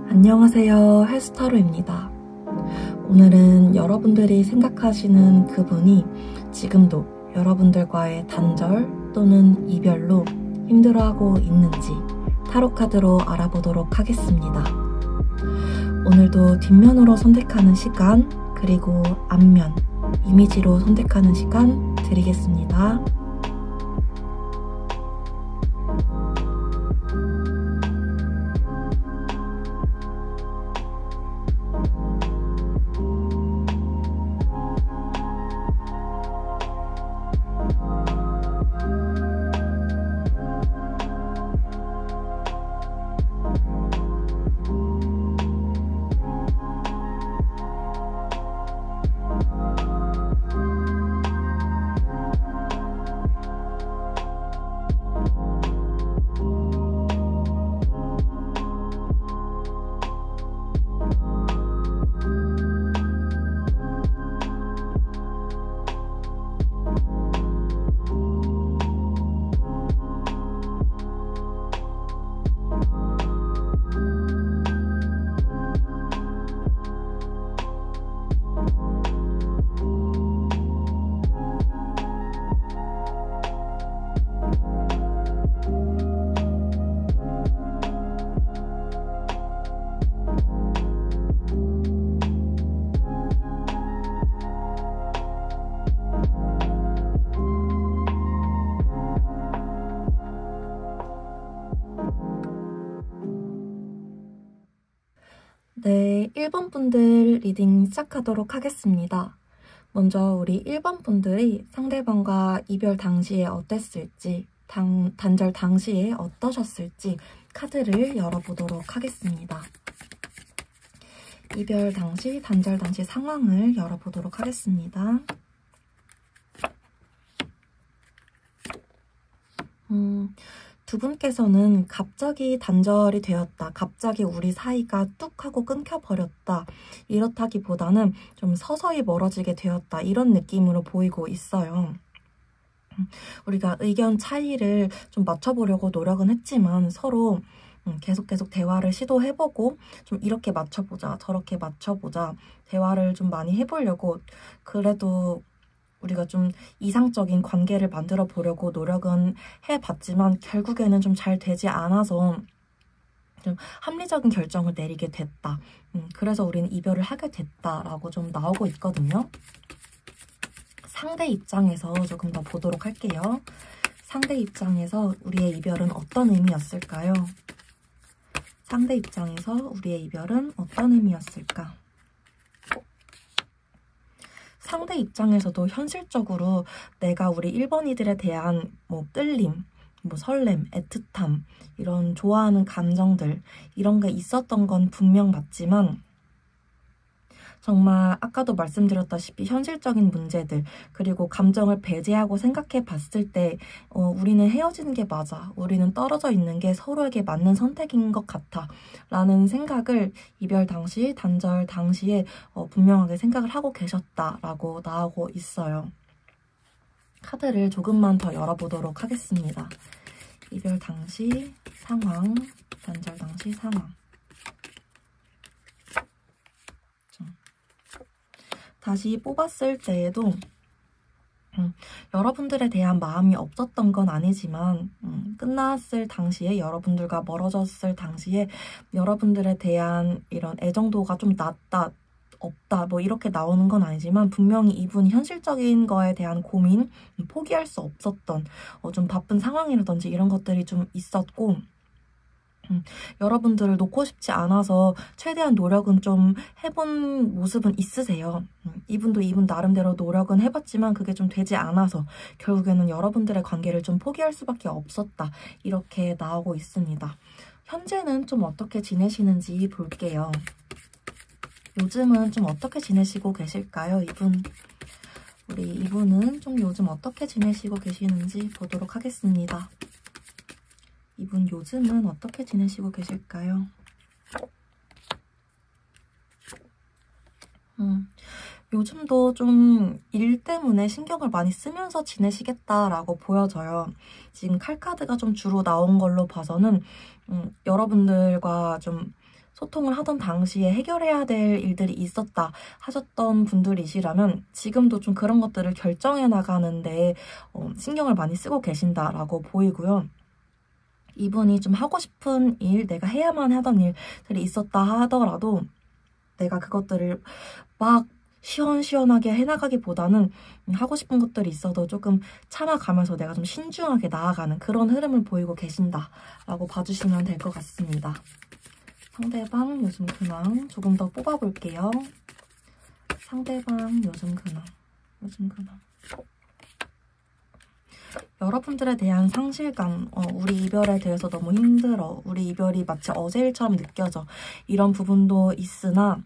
안녕하세요, 헬스타로입니다. 오늘은 여러분들이 생각하시는 그분이 지금도 여러분들과의 단절 또는 이별로 힘들어하고 있는지 타로카드로 알아보도록 하겠습니다. 오늘도 뒷면으로 선택하는 시간, 그리고 앞면, 이미지로 선택하는 시간 드리겠습니다. 네, 1번 분들 리딩 시작하도록 하겠습니다. 먼저 우리 1번 분들이 상대방과 이별 당시에 어땠을지, 단절 당시에 어떠셨을지 카드를 열어보도록 하겠습니다. 이별 당시, 단절 당시 상황을 열어보도록 하겠습니다. 두 분께서는 갑자기 단절이 되었다, 갑자기 우리 사이가 뚝 하고 끊겨버렸다, 이렇다기보다는 좀 서서히 멀어지게 되었다, 이런 느낌으로 보이고 있어요. 우리가 의견 차이를 좀 맞춰보려고 노력은 했지만 서로 계속 대화를 시도해보고 좀 이렇게 맞춰보자, 저렇게 맞춰보자, 대화를 좀 많이 해보려고 그래도 우리가 좀 이상적인 관계를 만들어 보려고 노력은 해봤지만 결국에는 좀 잘 되지 않아서 좀 합리적인 결정을 내리게 됐다. 그래서 우리는 이별을 하게 됐다라고 좀 나오고 있거든요. 상대 입장에서 조금 더 보도록 할게요. 상대 입장에서 우리의 이별은 어떤 의미였을까요? 상대 입장에서 우리의 이별은 어떤 의미였을까? 상대 입장에서도 현실적으로 내가 우리 1번이들에 대한 끌림, 설렘, 애틋함, 이런 좋아하는 감정들, 이런 게 있었던 건 분명 맞지만 정말 아까도 말씀드렸다시피 현실적인 문제들, 그리고 감정을 배제하고 생각해 봤을 때 우리는 헤어지는 게 맞아, 우리는 떨어져 있는 게 서로에게 맞는 선택인 것 같아 라는 생각을 이별 당시, 단절 당시에 분명하게 생각을 하고 계셨다라고 나오고 있어요. 카드를 조금만 더 열어보도록 하겠습니다. 이별 당시 상황, 단절 당시 상황. 다시 뽑았을 때에도 여러분들에 대한 마음이 없었던 건 아니지만 끝났을 당시에, 여러분들과 멀어졌을 당시에 여러분들에 대한 이런 애정도가 좀 낮다, 없다, 이렇게 나오는 건 아니지만 분명히 이분이 현실적인 거에 대한 고민, 포기할 수 없었던 좀 바쁜 상황이라든지 이런 것들이 좀 있었고, 여러분들을 놓고 싶지 않아서 최대한 노력은 좀 해본 모습은 있으세요. 이분도 이분 나름대로 노력은 해봤지만 그게 좀 되지 않아서 결국에는 여러분들의 관계를 좀 포기할 수밖에 없었다, 이렇게 나오고 있습니다. 현재는 좀 어떻게 지내시는지 볼게요. 요즘은 좀 어떻게 지내시고 계실까요? 우리 이분은 좀 요즘 어떻게 지내시고 계시는지 보도록 하겠습니다. 이분 요즘은 어떻게 지내시고 계실까요? 요즘도 좀 일 때문에 신경을 많이 쓰면서 지내시겠다라고 보여져요. 지금 칼카드가 좀 주로 나온 걸로 봐서는 여러분들과 좀 소통을 하던 당시에 해결해야 될 일들이 있었다 하셨던 분들이시라면 지금도 좀 그런 것들을 결정해 나가는데 신경을 많이 쓰고 계신다라고 보이고요. 이분이 좀 하고 싶은 일, 내가 해야만 하던 일들이 있었다 하더라도 내가 그것들을 막 시원시원하게 해나가기보다는 하고 싶은 것들이 있어도 조금 참아가면서 내가 좀 신중하게 나아가는 그런 흐름을 보이고 계신다라고 봐주시면 될 것 같습니다. 상대방 요즘 근황 조금 더 뽑아볼게요. 상대방 요즘 근황. 여러분들에 대한 상실감, 우리 이별에 대해서 너무 힘들어, 우리 이별이 마치 어제 일처럼 느껴져, 이런 부분도 있으나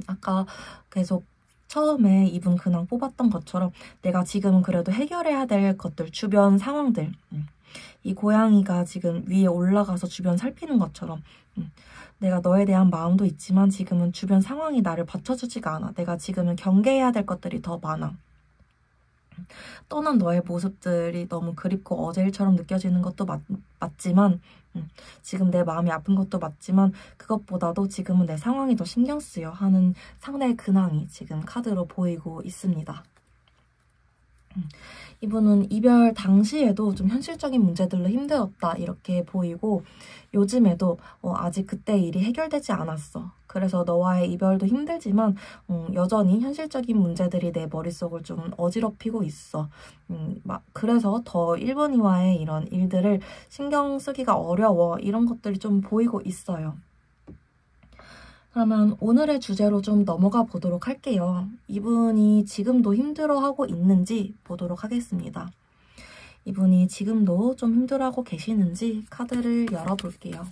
아까 계속 처음에 이분 근황 뽑았던 것처럼 내가 지금은 그래도 해결해야 될 것들, 주변 상황들, 이 고양이가 지금 위에 올라가서 주변 살피는 것처럼 내가 너에 대한 마음도 있지만 지금은 주변 상황이 나를 받쳐주지가 않아. 내가 지금은 경계해야 될 것들이 더 많아. 떠난 너의 모습들이 너무 그립고 어제 일처럼 느껴지는 것도 맞지만 지금 내 마음이 아픈 것도 맞지만 그것보다도 지금은 내 상황이 더 신경 쓰여 하는 상대의 근황이 지금 카드로 보이고 있습니다. 이분은 이별 당시에도 좀 현실적인 문제들로 힘들었다 이렇게 보이고 요즘에도 아직 그때 일이 해결되지 않았어. 그래서 너와의 이별도 힘들지만 여전히 현실적인 문제들이 내 머릿속을 좀 어지럽히고 있어. 그래서 더 1번이와의 이런 일들을 신경 쓰기가 어려워. 이런 것들이 좀 보이고 있어요. 그러면 오늘의 주제로 좀 넘어가 보도록 할게요. 이분이 지금도 힘들어하고 있는지 보도록 하겠습니다. 이분이 지금도 좀 힘들어하고 계시는지 카드를 열어볼게요.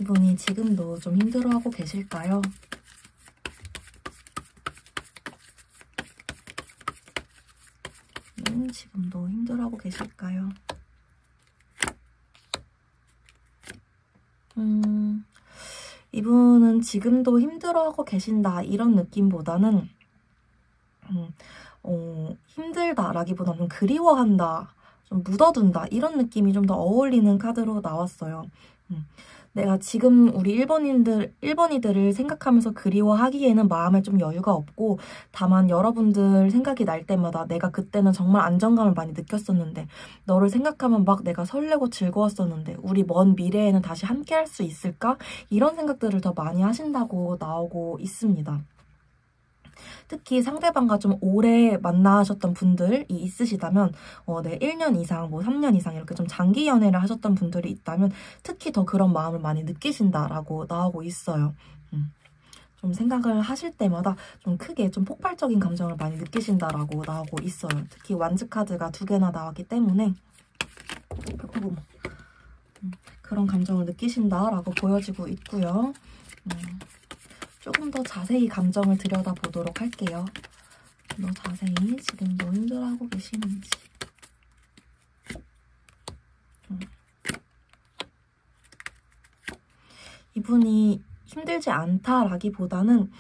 이분이 지금도 좀 힘들어하고 계실까요? 지금도 힘들어하고 계실까요? 이분은 지금도 힘들어하고 계신다 이런 느낌보다는 힘들다라기보다는 그리워한다, 좀 묻어둔다 이런 느낌이 좀 더 어울리는 카드로 나왔어요. 내가 지금 우리 1번이들을 생각하면서 그리워하기에는 마음에 좀 여유가 없고 다만 여러분들 생각이 날 때마다 내가 그때는 정말 안정감을 많이 느꼈었는데 너를 생각하면 막 내가 설레고 즐거웠었는데 우리 먼 미래에는 다시 함께 할 수 있을까? 이런 생각들을 더 많이 하신다고 나오고 있습니다. 특히 상대방과 좀 오래 만나셨던 분들이 있으시다면 네, 1년 이상, 3년 이상 이렇게 좀 장기 연애를 하셨던 분들이 있다면 특히 더 그런 마음을 많이 느끼신다라고 나오고 있어요. 좀 생각을 하실 때마다 좀 크게 좀 폭발적인 감정을 많이 느끼신다라고 나오고 있어요. 특히 완즈 카드가 2개나 나왔기 때문에 그런 감정을 느끼신다라고 보여지고 있고요. 조금 더 자세히 감정을 들여다보도록 할게요. 좀 더 자세히 지금도 힘들어하고 계시는지. 이분이 힘들지 않다라기보다는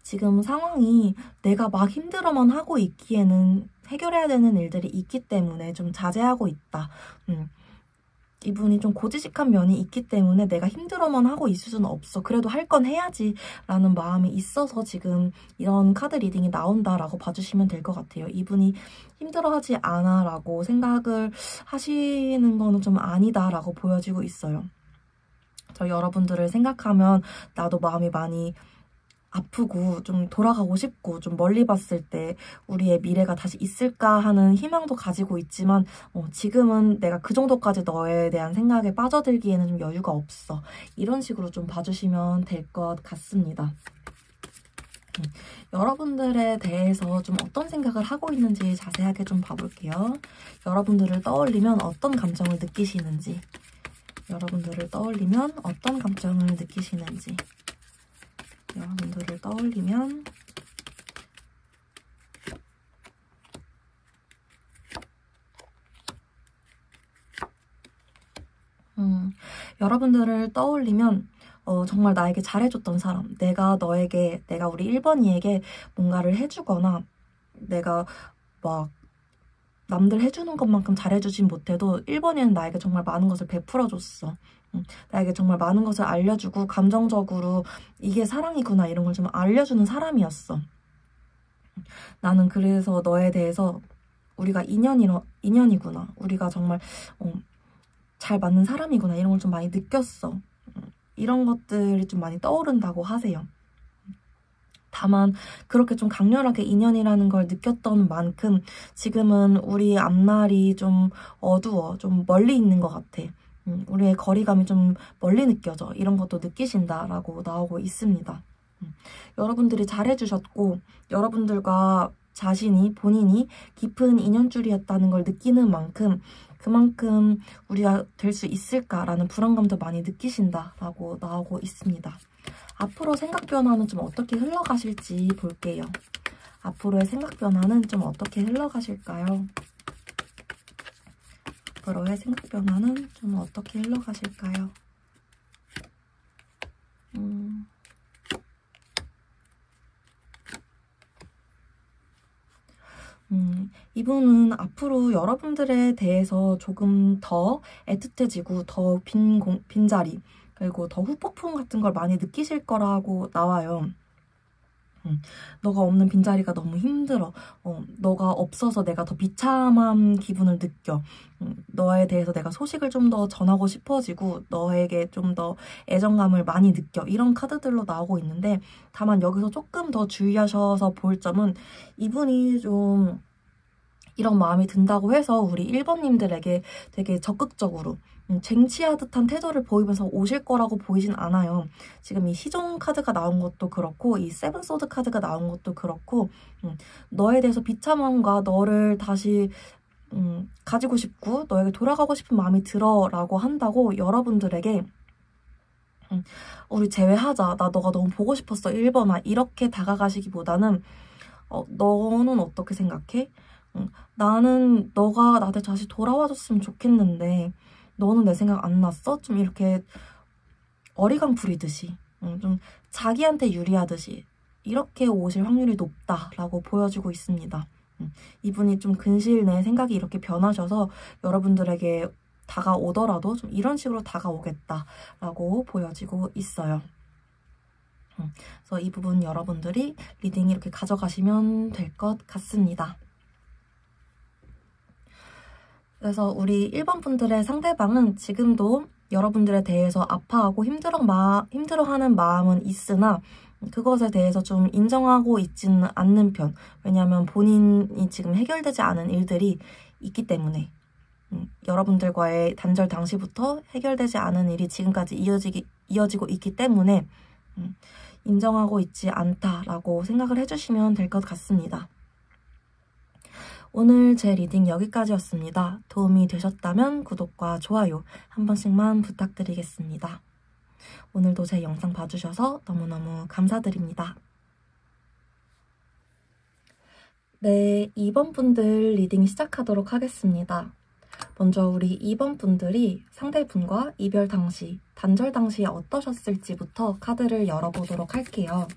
지금 상황이 내가 막 힘들어만 하고 있기에는 해결해야 되는 일들이 있기 때문에 좀 자제하고 있다. 이분이 좀 고지식한 면이 있기 때문에 내가 힘들어만 하고 있을 수는 없어. 그래도 할 건 해야지 라는 마음이 있어서 지금 이런 카드 리딩이 나온다라고 봐주시면 될 것 같아요. 이분이 힘들어하지 않아 라고 생각을 하시는 거는 좀 아니다 라고 보여지고 있어요. 저 여러분들을 생각하면 나도 마음이 많이 아프고 좀 돌아가고 싶고 좀 멀리 봤을 때 우리의 미래가 다시 있을까 하는 희망도 가지고 있지만 지금은 내가 그 정도까지 너에 대한 생각에 빠져들기에는 좀 여유가 없어. 이런 식으로 좀 봐주시면 될 것 같습니다. 여러분들에 대해서 좀 어떤 생각을 하고 있는지 자세하게 좀 봐볼게요. 여러분들을 떠올리면 어떤 감정을 느끼시는지, 여러분들을 떠올리면 어떤 감정을 느끼시는지, 여러분들을 떠올리면 여러분들을 떠올리면 정말 나에게 잘해줬던 사람, 내가 우리 1번이에게 뭔가를 해주거나 내가 막 남들 해주는 것만큼 잘해주진 못해도 1번이는 나에게 정말 많은 것을 베풀어줬어. 나에게 정말 많은 것을 알려주고 감정적으로 이게 사랑이구나 이런 걸 좀 알려주는 사람이었어. 나는 그래서 너에 대해서 우리가 인연이구나. 우리가 정말 잘 맞는 사람이구나. 이런 걸 좀 많이 느꼈어. 이런 것들이 좀 많이 떠오른다고 하세요. 다만 그렇게 좀 강렬하게 인연이라는 걸 느꼈던 만큼 지금은 우리 앞날이 좀 어두워. 좀 멀리 있는 것 같아. 우리의 거리감이 좀 멀리 느껴져. 이런 것도 느끼신다라고 나오고 있습니다. 여러분들이 잘해주셨고 여러분들과 본인이 깊은 인연줄이었다는 걸 느끼는 만큼 그만큼 우리가 될 수 있을까라는 불안감도 많이 느끼신다라고 나오고 있습니다. 앞으로 생각 변화는 좀 어떻게 흘러가실지 볼게요. 앞으로의 생각 변화는 좀 어떻게 흘러가실까요? 앞으로의 생각 변화는 좀 어떻게 흘러가실까요? 이분은 앞으로 여러분들에 대해서 조금 더 애틋해지고 더 빈자리 그리고 더 후폭풍 같은 걸 많이 느끼실 거라고 나와요. 너가 없는 빈자리가 너무 힘들어. 너가 없어서 내가 더 비참한 기분을 느껴. 너에 대해서 내가 소식을 좀 더 전하고 싶어지고 너에게 좀 더 애정감을 많이 느껴. 이런 카드들로 나오고 있는데 다만 여기서 조금 더 주의하셔서 볼 점은 이분이 좀 이런 마음이 든다고 해서 우리 1번님들에게 되게 적극적으로 쟁취하듯한 태도를 보이면서 오실 거라고 보이진 않아요. 지금 이 시종 카드가 나온 것도 그렇고 이 세븐 소드 카드가 나온 것도 그렇고 너에 대해서 비참함과 너를 다시 가지고 싶고 너에게 돌아가고 싶은 마음이 들어 라고 한다고 여러분들에게 우리 재회하자. 나 너가 너무 보고 싶었어. 1번아. 이렇게 다가가시기보다는 너는 어떻게 생각해? 나는 너가 나한테 다시 돌아와줬으면 좋겠는데 너는 내 생각 안 났어? 좀 이렇게 어리광 부리듯이 좀 자기한테 유리하듯이 이렇게 오실 확률이 높다라고 보여지고 있습니다. 이분이 좀 근시일 내에 생각이 이렇게 변하셔서 여러분들에게 다가오더라도 좀 이런 식으로 다가오겠다라고 보여지고 있어요. 그래서 이 부분 여러분들이 리딩 이렇게 가져가시면 될 것 같습니다. 그래서 우리 1번 분들의 상대방은 지금도 여러분들에 대해서 아파하고 힘들어하는 마음은 있으나 그것에 대해서 좀 인정하고 있지는 않는 편. 왜냐하면 본인이 지금 해결되지 않은 일들이 있기 때문에 여러분들과의 단절 당시부터 해결되지 않은 일이 지금까지 이어지고 있기 때문에 인정하고 있지 않다라고 생각을 해주시면 될 것 같습니다. 오늘 제 리딩 여기까지였습니다. 도움이 되셨다면 구독과 좋아요 한 번씩만 부탁드리겠습니다. 오늘도 제 영상 봐주셔서 너무너무 감사드립니다. 네, 2번 분들 리딩 시작하도록 하겠습니다. 먼저 우리 2번 분들이 상대분과 이별 당시, 단절 당시에 어떠셨을지부터 카드를 열어보도록 할게요.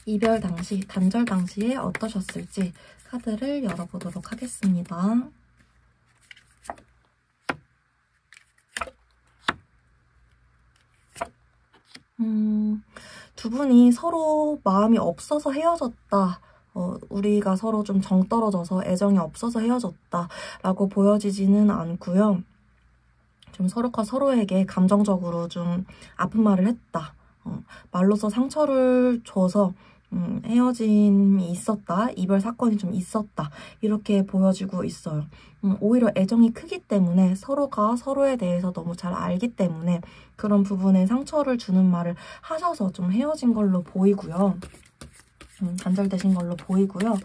이별 당시, 단절 당시에 어떠셨을지 카드를 열어보도록 하겠습니다. 두 분이 서로 마음이 없어서 헤어졌다. 우리가 서로 좀 정 떨어져서 애정이 없어서 헤어졌다 라고 보여지지는 않고요. 좀 서로가 서로에게 감정적으로 좀 아픈 말을 했다. 말로써 상처를 줘서 헤어짐이 있었다. 이별 사건이 좀 있었다. 이렇게 보여지고 있어요. 오히려 애정이 크기 때문에 서로가 서로에 대해서 너무 잘 알기 때문에 그런 부분에 상처를 주는 말을 하셔서 좀 헤어진 걸로 보이고요. 단절되신 걸로 보이고요.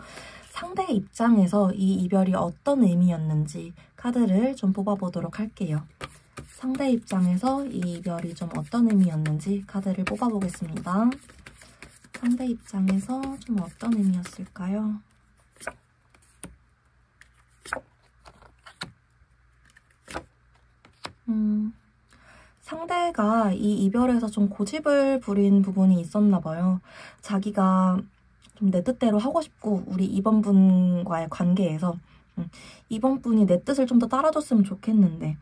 상대의 입장에서 이 이별이 어떤 의미였는지 카드를 좀 뽑아보도록 할게요. 상대 입장에서 이 이별이 좀 어떤 의미였는지 카드를 뽑아보겠습니다. 상대 입장에서 좀 어떤 의미였을까요? 상대가 이 이별에서 좀 고집을 부린 부분이 있었나 봐요. 자기가 좀 내 뜻대로 하고 싶고 우리 2번 분과의 관계에서 2번 분이 내 뜻을 좀 더 따라줬으면 좋겠는데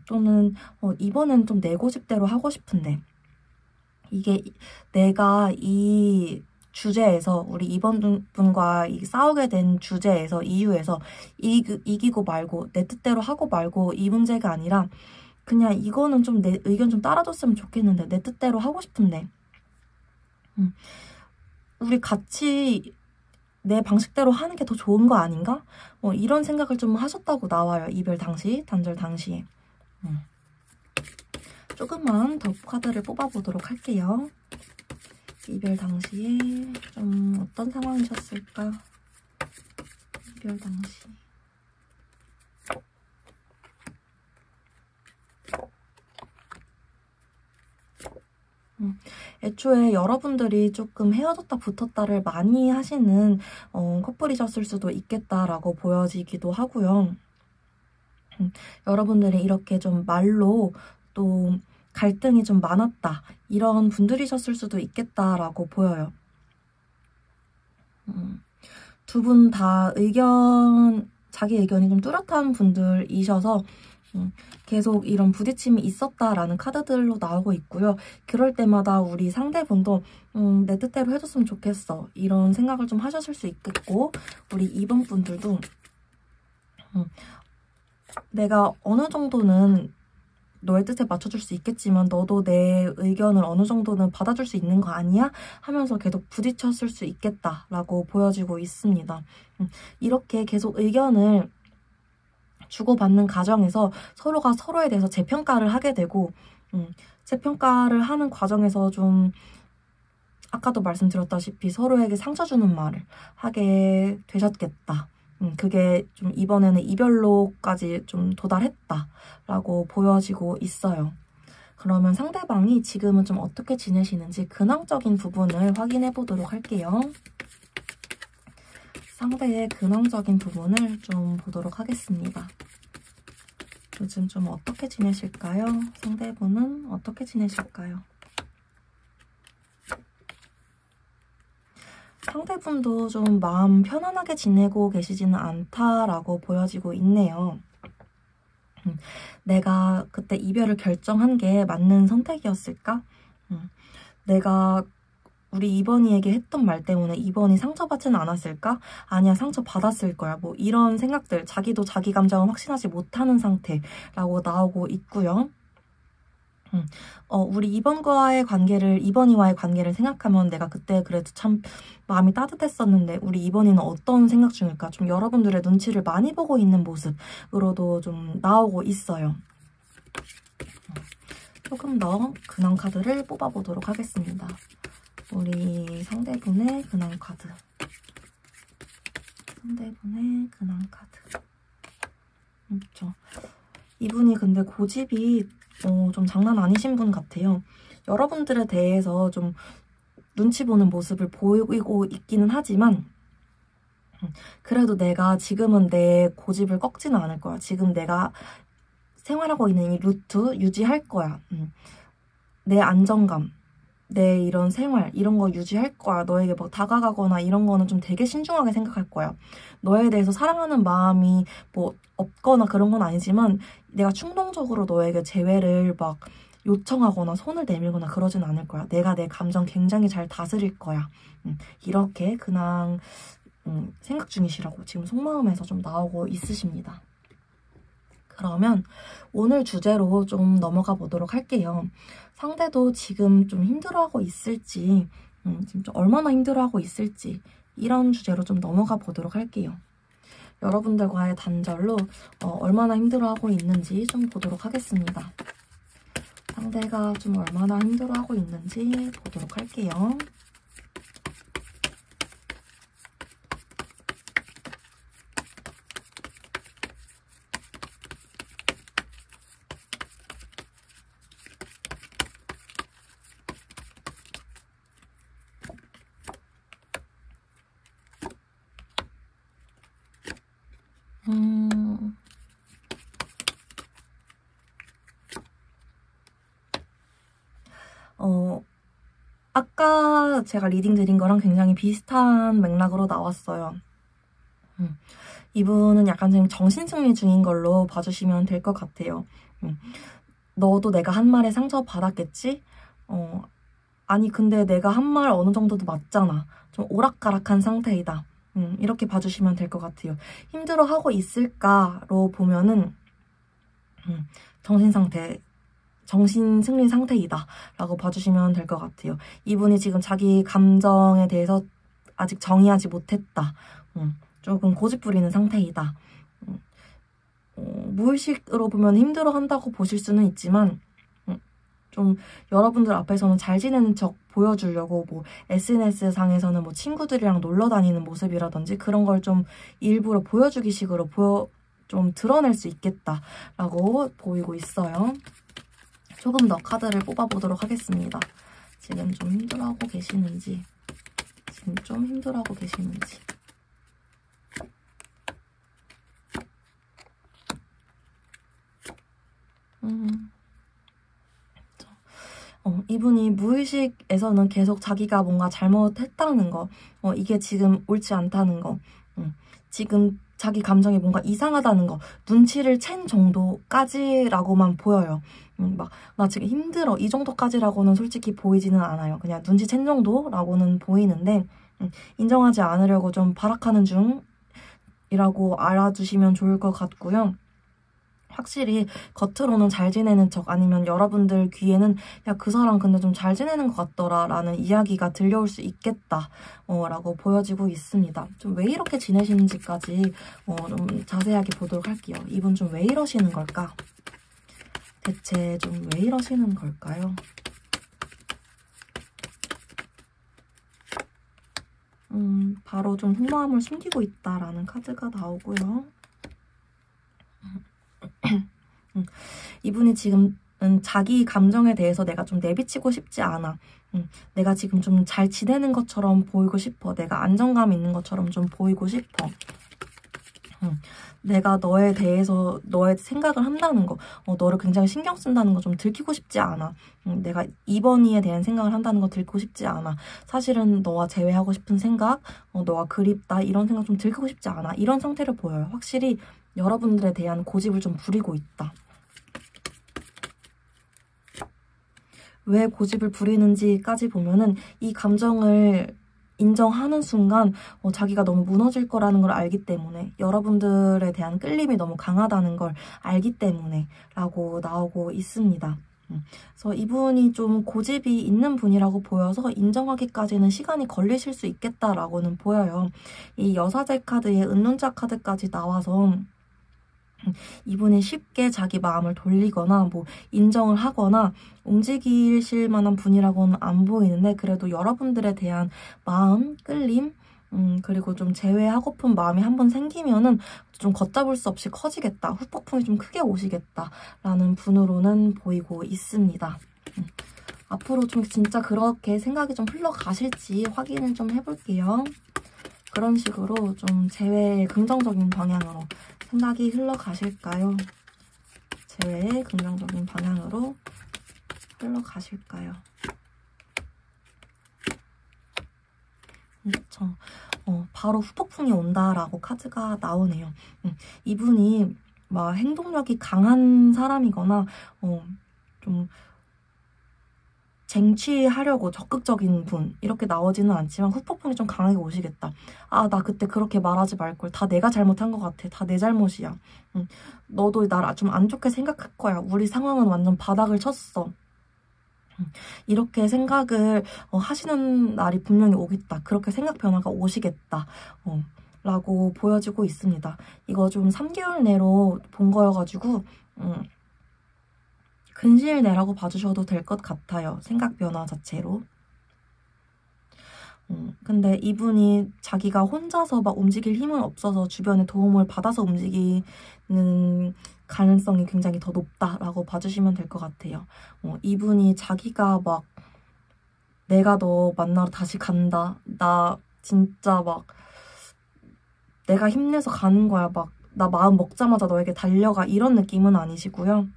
또는 이번엔 좀 내 고집대로 하고 싶은데 이게 내가 이 주제에서 우리 이번 분과 싸우게 된 주제에서 이유에서 이기고 말고 내 뜻대로 하고 말고 이 문제가 아니라 그냥 이거는 좀 내 의견 좀 따라줬으면 좋겠는데 내 뜻대로 하고 싶은데 우리 같이 내 방식대로 하는 게 더 좋은 거 아닌가? 이런 생각을 좀 하셨다고 나와요. 이별 당시, 단절 당시에. 조금만 더 카드를 뽑아보도록 할게요. 이별 당시에 좀 어떤 상황이셨을까? 이별 당시. 애초에 여러분들이 조금 헤어졌다 붙었다를 많이 하시는 커플이셨을 수도 있겠다라고 보여지기도 하고요. 여러분들이 이렇게 좀 말로 또 갈등이 좀 많았다 이런 분들이셨을 수도 있겠다라고 보여요. 두 분 다 자기 의견이 좀 뚜렷한 분들이셔서 계속 이런 부딪힘이 있었다라는 카드들로 나오고 있고요. 그럴 때마다 우리 상대분도 내 뜻대로 해줬으면 좋겠어 이런 생각을 좀 하셨을 수 있겠고 우리 2번 분들도 내가 어느 정도는 너의 뜻에 맞춰줄 수 있겠지만 너도 내 의견을 어느 정도는 받아줄 수 있는 거 아니야? 하면서 계속 부딪혔을 수 있겠다라고 보여지고 있습니다. 이렇게 계속 의견을 주고받는 과정에서 서로가 서로에 대해서 재평가를 하게 되고 재평가를 하는 과정에서 좀 아까도 말씀드렸다시피 서로에게 상처 주는 말을 하게 되셨겠다. 그게 좀 이번에는 이별로까지 좀 도달했다라고 보여지고 있어요. 그러면 상대방이 지금은 좀 어떻게 지내시는지 근황적인 부분을 확인해 보도록 할게요. 상대의 근황적인 부분을 좀 보도록 하겠습니다. 요즘 좀 어떻게 지내실까요? 상대분은 어떻게 지내실까요? 상대분도 좀 마음 편안하게 지내고 계시지는 않다라고 보여지고 있네요. 내가 그때 이별을 결정한 게 맞는 선택이었을까? 내가 우리 2번이에게 했던 말 때문에 2번이 상처받지는 않았을까? 아니야, 상처받았을 거야. 뭐 이런 생각들, 자기도 자기 감정을 확신하지 못하는 상태라고 나오고 있고요. 우리 2번이와의 관계를 생각하면 내가 그때 그래도 참 마음이 따뜻했었는데 우리 2번이는 어떤 생각 중일까? 좀 여러분들의 눈치를 많이 보고 있는 모습으로도 좀 나오고 있어요. 조금 더 근황 카드를 뽑아보도록 하겠습니다. 우리 상대분의 근황 카드. 상대분의 근황 카드. 그렇죠. 이분이 근데 고집이 좀 장난 아니신 분 같아요. 여러분들에 대해서 좀 눈치 보는 모습을 보이고 있기는 하지만 그래도 내가 지금은 내 고집을 꺾지는 않을 거야. 지금 내가 생활하고 있는 이 루트 유지할 거야. 내 안정감, 내 이런 생활 이런 거 유지할 거야. 너에게 막 다가가거나 이런 거는 좀 되게 신중하게 생각할 거야. 너에 대해서 사랑하는 마음이 뭐 없거나 그런 건 아니지만 내가 충동적으로 너에게 재회를 막 요청하거나 손을 내밀거나 그러진 않을 거야. 내가 내 감정 굉장히 잘 다스릴 거야. 이렇게 그냥 생각 중이시라고 지금 속마음에서 좀 나오고 있으십니다. 그러면 오늘 주제로 좀 넘어가 보도록 할게요. 상대도 지금 좀 힘들어하고 있을지, 지금 좀 얼마나 힘들어하고 있을지 이런 주제로 좀 넘어가 보도록 할게요. 여러분들과의 단절로 얼마나 힘들어하고 있는지 좀 보도록 하겠습니다. 상대가 좀 얼마나 힘들어하고 있는지 보도록 할게요. 아까 제가 리딩 드린 거랑 굉장히 비슷한 맥락으로 나왔어요. 이분은 약간 지금 정신승리 중인 걸로 봐주시면 될 것 같아요. 너도 내가 한 말에 상처받았겠지? 아니 근데 내가 한 말 어느 정도도 맞잖아. 좀 오락가락한 상태이다. 이렇게 봐주시면 될 것 같아요. 힘들어하고 있을까로 보면은 정신 승리 상태이다 라고 봐주시면 될 것 같아요. 이분이 지금 자기 감정에 대해서 아직 정의하지 못했다. 조금 고집 부리는 상태이다. 무의식으로 보면 힘들어한다고 보실 수는 있지만 좀 여러분들 앞에서는 잘 지내는 척 보여주려고 뭐 SNS상에서는 뭐 친구들이랑 놀러 다니는 모습이라든지 그런 걸 좀 일부러 보여주기 식으로 좀 드러낼 수 있겠다라고 보이고 있어요. 조금 더 카드를 뽑아보도록 하겠습니다. 지금 좀 힘들어하고 계시는지, 이분이 무의식에서는 계속 자기가 뭔가 잘못했다는 거, 이게 지금 옳지 않다는 거, 지금 자기 감정이 뭔가 이상하다는 거, 눈치를 챈 정도까지라고만 보여요. 나 지금 힘들어 이 정도까지라고는 솔직히 보이지는 않아요. 그냥 눈치챈 정도라고는 보이는데 인정하지 않으려고 좀 발악하는 중이라고 알아주시면 좋을 것 같고요. 확실히 겉으로는 잘 지내는 척 아니면 여러분들 귀에는 야, 그 사람 근데 좀 잘 지내는 것 같더라 라는 이야기가 들려올 수 있겠다 라고 보여지고 있습니다. 좀 왜 이렇게 지내시는지까지 좀 자세하게 보도록 할게요. 이분 좀 왜 이러시는 걸까? 대체 좀 왜 이러시는 걸까요? 바로 좀 속마음을 숨기고 있다라는 카드가 나오고요. 이분이 지금 자기 감정에 대해서 내가 좀 내비치고 싶지 않아. 내가 지금 좀 잘 지내는 것처럼 보이고 싶어. 내가 안정감 있는 것처럼 좀 보이고 싶어. 내가 너에 대해서 너의 생각을 한다는 거, 너를 굉장히 신경 쓴다는 거 좀 들키고 싶지 않아. 내가 이번이에 대한 생각을 한다는 거 들키고 싶지 않아. 사실은 너와 재회하고 싶은 생각, 너가 그립다 이런 생각 좀 들키고 싶지 않아. 이런 상태를 보여요. 확실히 여러분들에 대한 고집을 좀 부리고 있다. 왜 고집을 부리는지까지 보면은 이 감정을 인정하는 순간 자기가 너무 무너질 거라는 걸 알기 때문에, 여러분들에 대한 끌림이 너무 강하다는 걸 알기 때문에 라고 나오고 있습니다. 그래서 이분이 좀 고집이 있는 분이라고 보여서 인정하기까지는 시간이 걸리실 수 있겠다라고는 보여요. 이 여사제 카드에 은눈자 카드까지 나와서 이분이 쉽게 자기 마음을 돌리거나 뭐 인정을 하거나 움직이실 만한 분이라고는 안 보이는데, 그래도 여러분들에 대한 마음, 끌림, 그리고 좀 재회하고픈 마음이 한번 생기면은 좀 걷잡을 수 없이 커지겠다, 후폭풍이 좀 크게 오시겠다라는 분으로는 보이고 있습니다. 앞으로 좀 진짜 그렇게 생각이 좀 흘러가실지 확인을 좀 해볼게요. 그런 식으로 좀 재회의 긍정적인 방향으로 생각이 흘러가실까요? 재회의 긍정적인 방향으로 흘러가실까요? 그렇죠. 바로 후폭풍이 온다라고 카드가 나오네요. 이분이 막 행동력이 강한 사람이거나 좀 쟁취하려고 적극적인 분 이렇게 나오지는 않지만 후폭풍이 좀 강하게 오시겠다. 아, 나 그때 그렇게 말하지 말걸. 다 내가 잘못한 것 같아. 다 내 잘못이야. 너도 날 좀 안 좋게 생각할 거야. 우리 상황은 완전 바닥을 쳤어. 이렇게 생각을 하시는 날이 분명히 오겠다. 그렇게 생각 변화가 오시겠다. 라고 보여지고 있습니다. 이거 좀 3개월 내로 본 거여가지고 근시일 내라고 봐주셔도 될 것 같아요. 생각 변화 자체로. 근데 이분이 자기가 혼자서 막 움직일 힘은 없어서 주변의 도움을 받아서 움직이는 가능성이 굉장히 더 높다라고 봐주시면 될 것 같아요. 이분이 자기가 막 내가 너 만나러 다시 간다. 나 진짜 막 내가 힘내서 가는 거야. 막 나 마음 먹자마자 너에게 달려가. 이런 느낌은 아니시고요.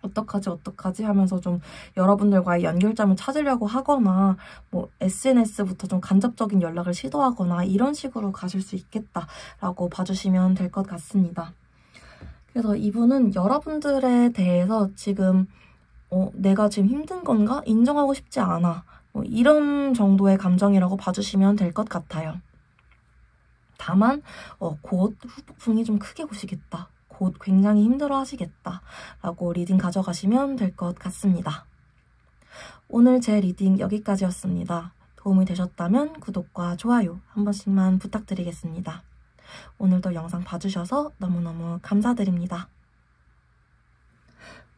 어떡하지 하면서 좀 여러분들과의 연결점을 찾으려고 하거나 뭐 SNS부터 좀 간접적인 연락을 시도하거나 이런 식으로 가실 수 있겠다라고 봐주시면 될 것 같습니다. 그래서 이분은 여러분들에 대해서 지금 내가 지금 힘든 건가? 인정하고 싶지 않아. 이런 정도의 감정이라고 봐주시면 될 것 같아요. 다만 곧 후폭풍이 좀 크게 오시겠다. 곧 굉장히 힘들어 하시겠다. 라고 리딩 가져가시면 될 것 같습니다. 오늘 제 리딩 여기까지였습니다. 도움이 되셨다면 구독과 좋아요 한 번씩만 부탁드리겠습니다. 오늘도 영상 봐주셔서 너무너무 감사드립니다.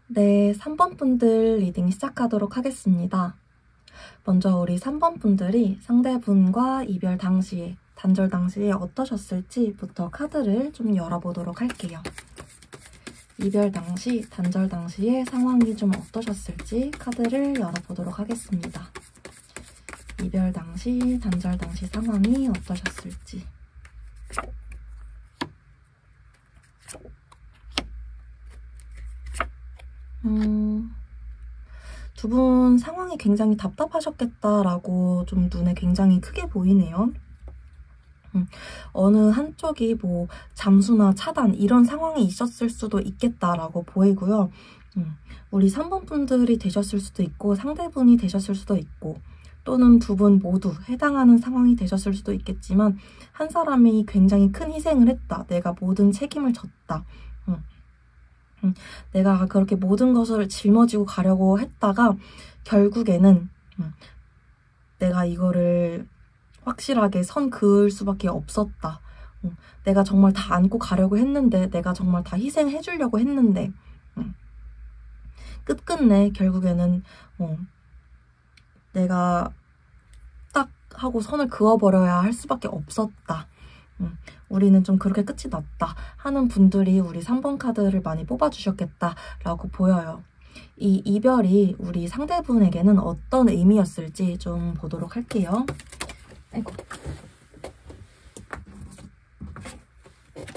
네, 3번 분들 리딩 시작하도록 하겠습니다. 먼저 우리 3번 분들이 상대분과 이별 당시에, 단절 당시에 어떠셨을지부터 카드를 좀 열어보도록 할게요. 이별 당시, 단절 당시의 상황이 좀 어떠셨을지 카드를 열어보도록 하겠습니다. 이별 당시, 단절 당시 상황이 어떠셨을지. 두 분 상황이 굉장히 답답하셨겠다라고 좀 눈에 굉장히 크게 보이네요. 어느 한쪽이 뭐 잠수나 차단 이런 상황이 있었을 수도 있겠다라고 보이고요. 우리 3번 분들이 되셨을 수도 있고 상대분이 되셨을 수도 있고 또는 두 분 모두 해당하는 상황이 되셨을 수도 있겠지만 한 사람이 굉장히 큰 희생을 했다. 내가 모든 책임을 졌다. 내가 그렇게 모든 것을 짊어지고 가려고 했다가 결국에는 내가 이거를 확실하게 선 그을 수밖에 없었다. 내가 정말 다 안고 가려고 했는데 내가 정말 다 희생해 주려고 했는데 끝끝내 결국에는 내가 딱 하고 선을 그어버려야 할 수밖에 없었다. 우리는 좀 그렇게 끝이 났다 하는 분들이 우리 3번 카드를 많이 뽑아주셨겠다라고 보여요. 이 이별이 우리 상대분에게는 어떤 의미였을지 좀 보도록 할게요. 아이고.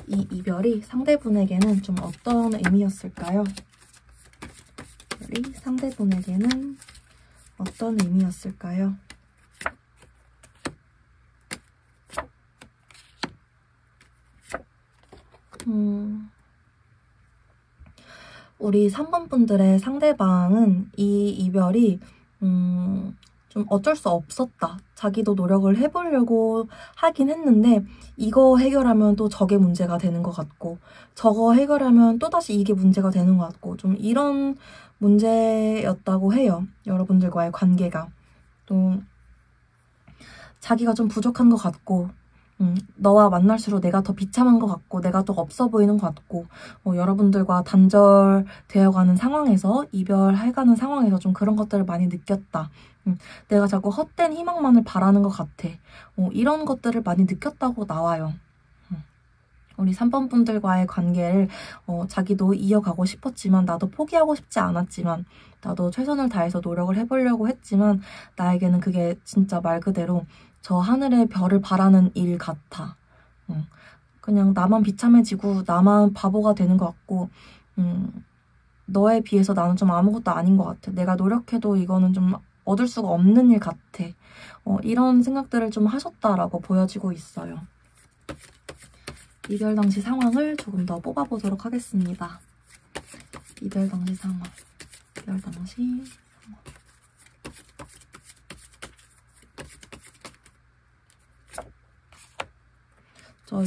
이 이별이 상대분에게는 좀 어떤 의미였을까요? 이별이 상대분에게는 어떤 의미였을까요? 우리 3번 분들의 상대방은 이 이별이 좀 어쩔 수 없었다. 자기도 노력을 해보려고 하긴 했는데 이거 해결하면 또 저게 문제가 되는 것 같고 저거 해결하면 또다시 이게 문제가 되는 것 같고 좀 이런 문제였다고 해요. 여러분들과의 관계가. 또 자기가 좀 부족한 것 같고 너와 만날수록 내가 더 비참한 것 같고 내가 더 없어 보이는 것 같고 여러분들과 단절되어가는 상황에서 이별해가는 상황에서 좀 그런 것들을 많이 느꼈다. 내가 자꾸 헛된 희망만을 바라는 것 같아. 이런 것들을 많이 느꼈다고 나와요. 우리 3번 분들과의 관계를 자기도 이어가고 싶었지만 나도 포기하고 싶지 않았지만 나도 최선을 다해서 노력을 해보려고 했지만 나에게는 그게 진짜 말 그대로 저 하늘의 별을 바라는 일 같아. 그냥 나만 비참해지고 나만 바보가 되는 것 같고 너에 비해서 나는 좀 아무것도 아닌 것 같아. 내가 노력해도 이거는 좀 얻을 수가 없는 일 같아. 이런 생각들을 좀 하셨다라고 보여지고 있어요. 이별 당시 상황을 조금 더 뽑아보도록 하겠습니다. 이별 당시 상황. 이별 당시 상황.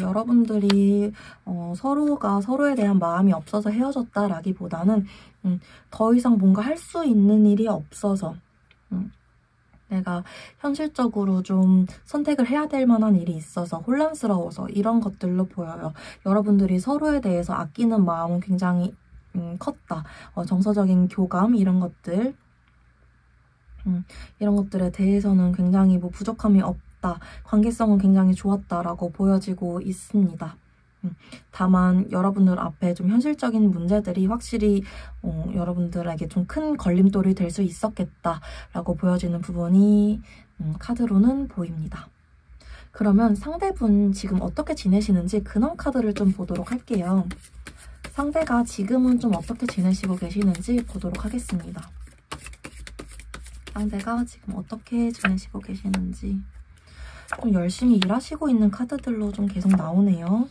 여러분들이 서로가 서로에 대한 마음이 없어서 헤어졌다라기보다는 더 이상 뭔가 할 수 있는 일이 없어서 내가 현실적으로 좀 선택을 해야 될 만한 일이 있어서 혼란스러워서 이런 것들로 보여요. 여러분들이 서로에 대해서 아끼는 마음은 굉장히 컸다. 정서적인 교감 이런 것들 이런 것들에 대해서는 굉장히 뭐 부족함이 없다. 관계성은 굉장히 좋았다라고 보여지고 있습니다. 다만 여러분들 앞에 좀 현실적인 문제들이 확실히 여러분들에게 좀 큰 걸림돌이 될 수 있었겠다라고 보여지는 부분이 카드로는 보입니다. 그러면 상대분 지금 어떻게 지내시는지 근원 카드를 좀 보도록 할게요. 상대가 지금은 좀 어떻게 지내시고 계시는지 보도록 하겠습니다. 상대가 지금 어떻게 지내시고 계시는지 좀 열심히 일하시고 있는 카드들로 좀 계속 나오네요.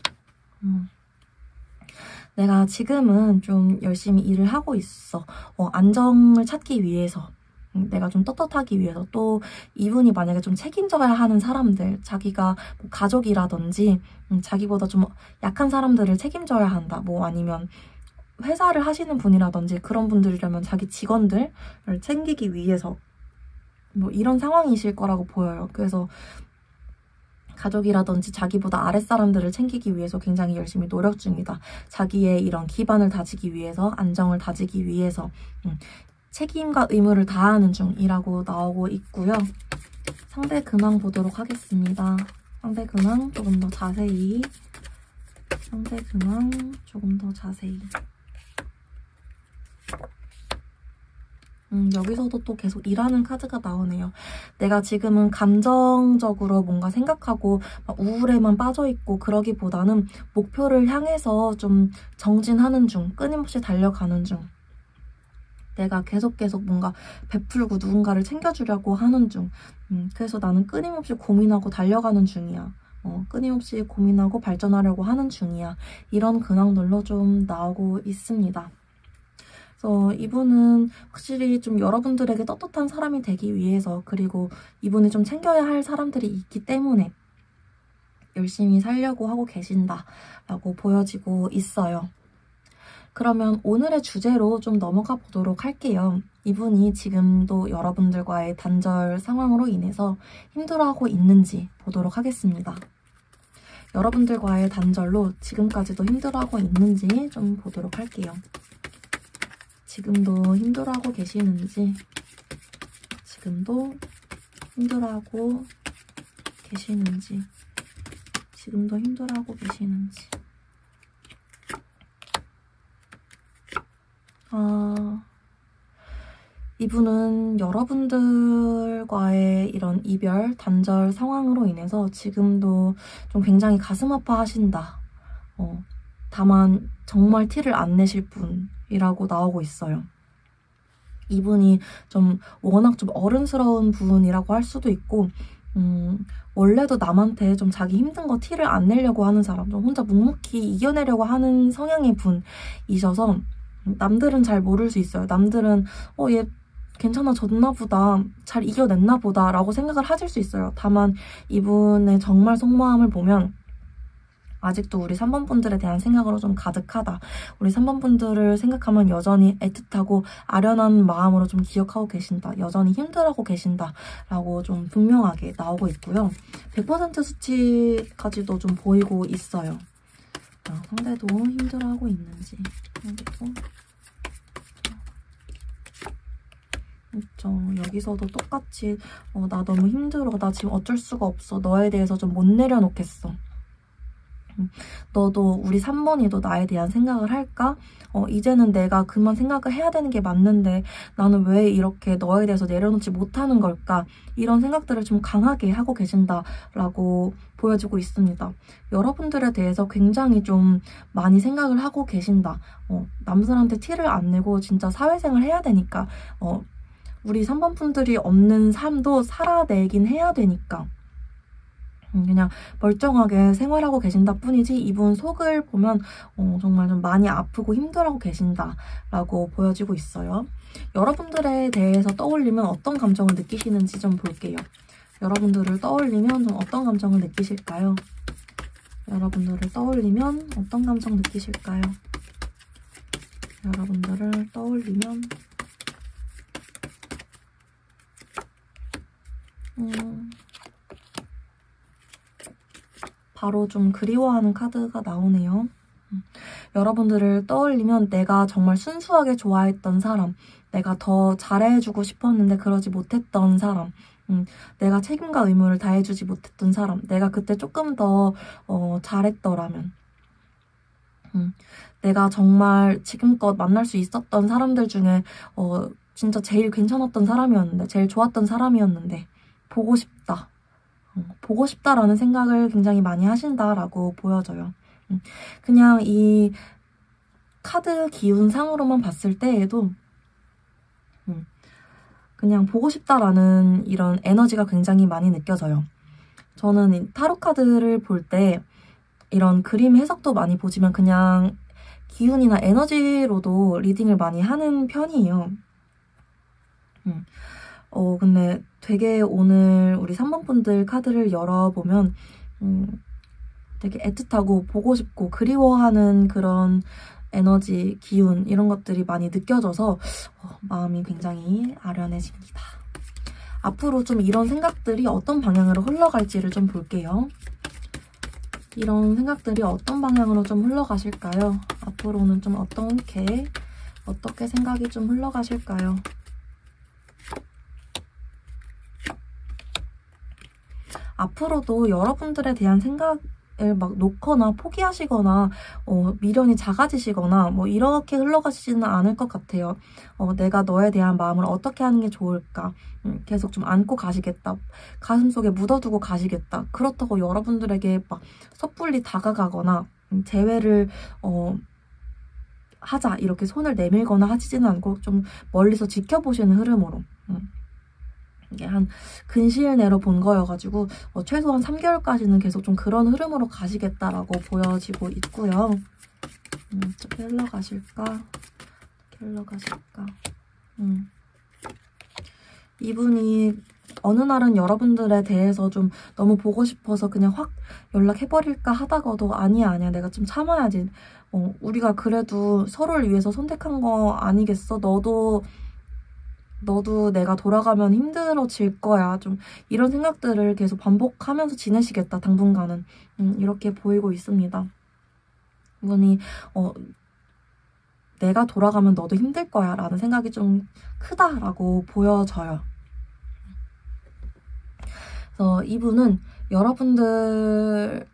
내가 지금은 좀 열심히 일을 하고 있어. 안정을 찾기 위해서. 내가 좀 떳떳하기 위해서. 또 이분이 만약에 좀 책임져야 하는 사람들, 자기가 뭐 가족이라든지 자기보다 좀 약한 사람들을 책임져야 한다. 뭐 아니면 회사를 하시는 분이라든지 그런 분들이라면 자기 직원들을 챙기기 위해서 뭐 이런 상황이실 거라고 보여요. 그래서 가족이라든지 자기보다 아랫사람들을 챙기기 위해서 굉장히 열심히 노력 중이다. 자기의 이런 기반을 다지기 위해서, 안정을 다지기 위해서 책임과 의무를 다하는 중이라고 나오고 있고요. 상대 근황 보도록 하겠습니다. 상대 근황 조금 더 자세히. 상대 근황 조금 더 자세히. 여기서도 또 계속 일하는 카드가 나오네요. 내가 지금은 감정적으로 뭔가 생각하고 막 우울에만 빠져있고 그러기보다는 목표를 향해서 좀 정진하는 중, 끊임없이 달려가는 중. 내가 계속 뭔가 베풀고 누군가를 챙겨주려고 하는 중. 그래서 나는 끊임없이 고민하고 달려가는 중이야. 끊임없이 고민하고 발전하려고 하는 중이야. 이런 근황들로 좀 나오고 있습니다. 그래서 이분은 확실히 좀 여러분들에게 떳떳한 사람이 되기 위해서, 그리고 이분이 좀 챙겨야 할 사람들이 있기 때문에 열심히 살려고 하고 계신다라고 보여지고 있어요. 그러면 오늘의 주제로 좀 넘어가 보도록 할게요. 이분이 지금도 여러분들과의 단절 상황으로 인해서 힘들어하고 있는지 보도록 하겠습니다. 여러분들과의 단절로 지금까지도 힘들어하고 있는지 좀 보도록 할게요. 지금도 힘들어하고 계시는지, 지금도 힘들어하고 계시는지, 지금도 힘들어하고 계시는지. 이분은 여러분들과의 이런 이별, 단절 상황으로 인해서 지금도 좀 굉장히 가슴 아파하신다. 다만 정말 티를 안 내실 분이라고 나오고 있어요. 이분이 좀 워낙 좀 어른스러운 분이라고 할 수도 있고, 원래도 남한테 좀 자기 힘든 거 티를 안 내려고 하는 사람, 좀 혼자 묵묵히 이겨내려고 하는 성향의 분이셔서 남들은 잘 모를 수 있어요. 남들은 얘 괜찮아졌나 보다, 잘 이겨냈나 보다 라고 생각을 하실 수 있어요. 다만 이분의 정말 속마음을 보면 아직도 우리 3번 분들에 대한 생각으로 좀 가득하다. 우리 3번 분들을 생각하면 여전히 애틋하고 아련한 마음으로 좀 기억하고 계신다. 여전히 힘들어하고 계신다. 라고 좀 분명하게 나오고 있고요. 100% 수치까지도 좀 보이고 있어요. 상대도 힘들어하고 있는지. 그렇죠. 여기서도 똑같이 나 너무 힘들어. 나 지금 어쩔 수가 없어. 너에 대해서 좀 못 내려놓겠어. 너도 우리 3번이도 나에 대한 생각을 할까? 이제는 내가 그만 생각을 해야 되는 게 맞는데 나는 왜 이렇게 너에 대해서 내려놓지 못하는 걸까? 이런 생각들을 좀 강하게 하고 계신다라고 보여지고 있습니다. 여러분들에 대해서 굉장히 좀 많이 생각을 하고 계신다. 남들한테 티를 안 내고 진짜 사회생활 해야 되니까 우리 3번 분들이 없는 삶도 살아내긴 해야 되니까 그냥 멀쩡하게 생활하고 계신다 뿐이지 이분 속을 보면 정말 좀 많이 아프고 힘들어하고 계신다라고 보여지고 있어요. 여러분들에 대해서 떠올리면 어떤 감정을 느끼시는지 좀 볼게요. 여러분들을 떠올리면 좀 어떤 감정을 느끼실까요? 여러분들을 떠올리면 어떤 감정 느끼실까요? 여러분들을 떠올리면 바로 좀 그리워하는 카드가 나오네요. 여러분들을 떠올리면 내가 정말 순수하게 좋아했던 사람, 내가 더 잘해주고 싶었는데 그러지 못했던 사람, 내가 책임과 의무를 다해주지 못했던 사람, 내가 그때 조금 더 잘했더라면, 내가 정말 지금껏 만날 수 있었던 사람들 중에 진짜 제일 괜찮았던 사람이었는데, 제일 좋았던 사람이었는데 보고 싶다. 보고 싶다라는 생각을 굉장히 많이 하신다라고 보여져요. 그냥 이 카드 기운상으로만 봤을 때에도 그냥 보고 싶다라는 이런 에너지가 굉장히 많이 느껴져요. 저는 타로 카드를 볼 때 이런 그림 해석도 많이 보지만 그냥 기운이나 에너지로도 리딩을 많이 하는 편이에요. 근데 되게 오늘 우리 3번 분들 카드를 열어보면 되게 애틋하고 보고 싶고 그리워하는 그런 에너지, 기운 이런 것들이 많이 느껴져서 마음이 굉장히 아련해집니다. 앞으로 좀 이런 생각들이 어떤 방향으로 흘러갈지를 좀 볼게요. 이런 생각들이 어떤 방향으로 좀 흘러가실까요? 앞으로는 좀 어떻게 생각이 좀 흘러가실까요? 앞으로도 여러분들에 대한 생각을 막 놓거나 포기하시거나 미련이 작아지시거나 뭐 이렇게 흘러가시지는 않을 것 같아요. 내가 너에 대한 마음을 어떻게 하는 게 좋을까? 계속 좀 안고 가시겠다. 가슴속에 묻어두고 가시겠다. 그렇다고 여러분들에게 막 섣불리 다가가거나 재회를 하자 이렇게 손을 내밀거나 하시지는 않고 좀 멀리서 지켜보시는 흐름으로 이게 한 근시일 내로 본 거여가지고 최소한 3개월까지는 계속 좀 그런 흐름으로 가시겠다라고 보여지고 있고요. 어떻게 흘러가실까? 어떻게 흘러가실까? 이분이 어느 날은 여러분들에 대해서 좀 너무 보고 싶어서 그냥 확 연락해버릴까 하다가도 아니야 내가 좀 참아야지. 우리가 그래도 서로를 위해서 선택한 거 아니겠어? 너도 내가 돌아가면 힘들어질 거야. 좀 이런 생각들을 계속 반복하면서 지내시겠다, 당분간은. 이렇게 보이고 있습니다. 이분이 내가 돌아가면 너도 힘들 거야 라는 생각이 좀 크다라고 보여져요. 그래서 이분은 여러분들로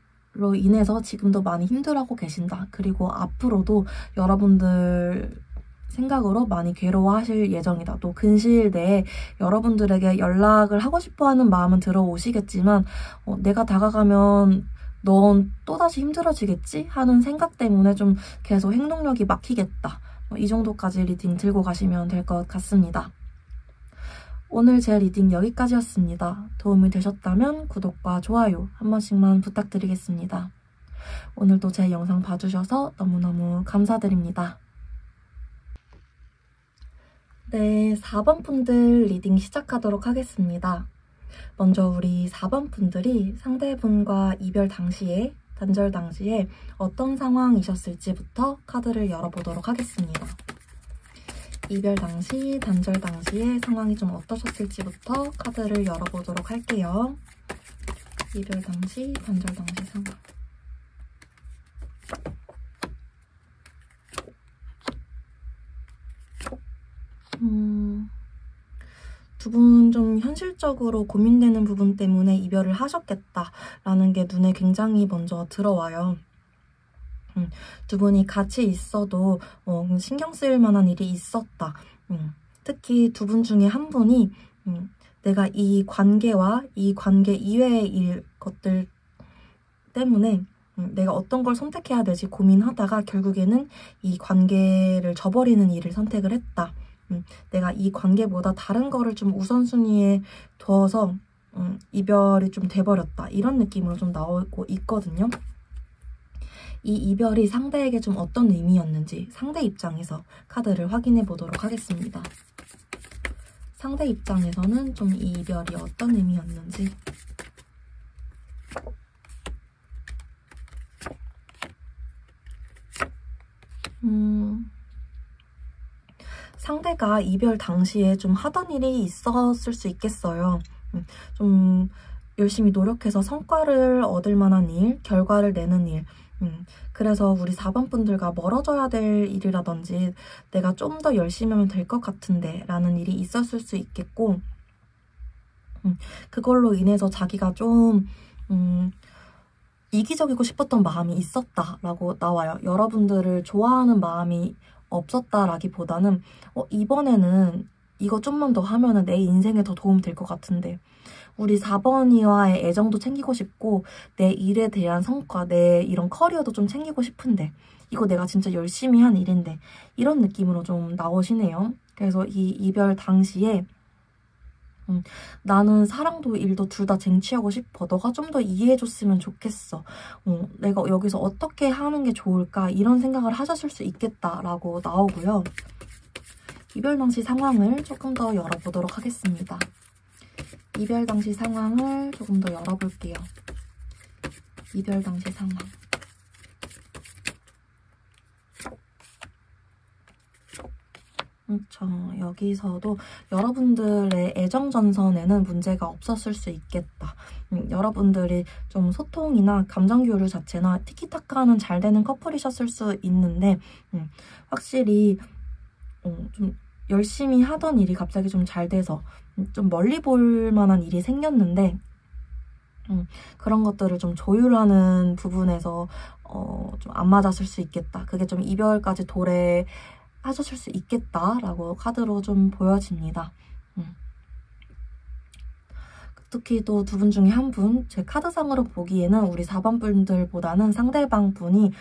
인해서 지금도 많이 힘들어하고 계신다. 그리고 앞으로도 여러분들 생각으로 많이 괴로워하실 예정이다. 또 근시일 내에 여러분들에게 연락을 하고 싶어하는 마음은 들어오시겠지만 내가 다가가면 넌 또다시 힘들어지겠지? 하는 생각 때문에 좀 계속 행동력이 막히겠다. 이 정도까지 리딩 들고 가시면 될 것 같습니다. 오늘 제 리딩 여기까지였습니다. 도움이 되셨다면 구독과 좋아요 한 번씩만 부탁드리겠습니다. 오늘도 제 영상 봐주셔서 너무너무 감사드립니다. 네, 4번 분들 리딩 시작하도록 하겠습니다. 먼저 우리 4번 분들이 상대분과 이별 당시에, 단절 당시에 어떤 상황이셨을지부터 카드를 열어보도록 하겠습니다. 이별 당시, 단절 당시의 상황이 좀 어떠셨을지부터 카드를 열어보도록 할게요. 이별 당시, 단절 당시 상황. 두 분 좀 현실적으로 고민되는 부분 때문에 이별을 하셨겠다라는 게 눈에 굉장히 먼저 들어와요. 두 분이 같이 있어도 신경 쓰일 만한 일이 있었다. 특히 두 분 중에 한 분이 내가 이 관계와 이 관계 이외의 것들 때문에 내가 어떤 걸 선택해야 되지 고민하다가 결국에는 이 관계를 저버리는 일을 선택을 했다. 내가 이 관계보다 다른 거를 좀 우선순위에 둬서 이별이 좀 돼버렸다. 이런 느낌으로 좀 나오고 있거든요. 이 이별이 상대에게 좀 어떤 의미였는지 상대 입장에서 카드를 확인해 보도록 하겠습니다. 상대 입장에서는 좀 이 이별이 어떤 의미였는지. 상대가 이별 당시에 좀 하던 일이 있었을 수 있겠어요. 좀 열심히 노력해서 성과를 얻을 만한 일, 결과를 내는 일. 그래서 우리 4번 분들과 멀어져야 될 일이라든지 내가 좀 더 열심히 하면 될 것 같은데 라는 일이 있었을 수 있겠고 그걸로 인해서 자기가 좀 이기적이고 싶었던 마음이 있었다라고 나와요. 여러분들을 좋아하는 마음이 없었다라기보다는 이번에는 이거 좀만 더 하면은 내 인생에 더 도움 될 것 같은데 우리 4번이와의 애정도 챙기고 싶고 내 일에 대한 성과, 내 이런 커리어도 좀 챙기고 싶은데 이거 내가 진짜 열심히 한 일인데 이런 느낌으로 좀 나오시네요. 그래서 이 이별 당시에 나는 사랑도 일도 둘 다 쟁취하고 싶어. 너가 좀 더 이해해줬으면 좋겠어. 내가 여기서 어떻게 하는 게 좋을까? 이런 생각을 하셨을 수 있겠다라고 나오고요. 이별 당시 상황을 조금 더 열어보도록 하겠습니다. 이별 당시 상황을 조금 더 열어볼게요. 이별 당시 상황. 그렇죠. 여기서도 여러분들의 애정전선에는 문제가 없었을 수 있겠다. 여러분들이 좀 소통이나 감정 교류 자체나 티키타카는 잘 되는 커플이셨을 수 있는데 확실히 좀 열심히 하던 일이 갑자기 좀 잘 돼서 좀 멀리 볼 만한 일이 생겼는데 그런 것들을 좀 조율하는 부분에서 좀 안 맞았을 수 있겠다. 그게 좀 이별까지 도래하셨을 수 있겠다라고 카드로 좀 보여집니다. 특히 또 두 분 중에 한 분, 제 카드상으로 보기에는 우리 4번 분들보다는 상대방 분이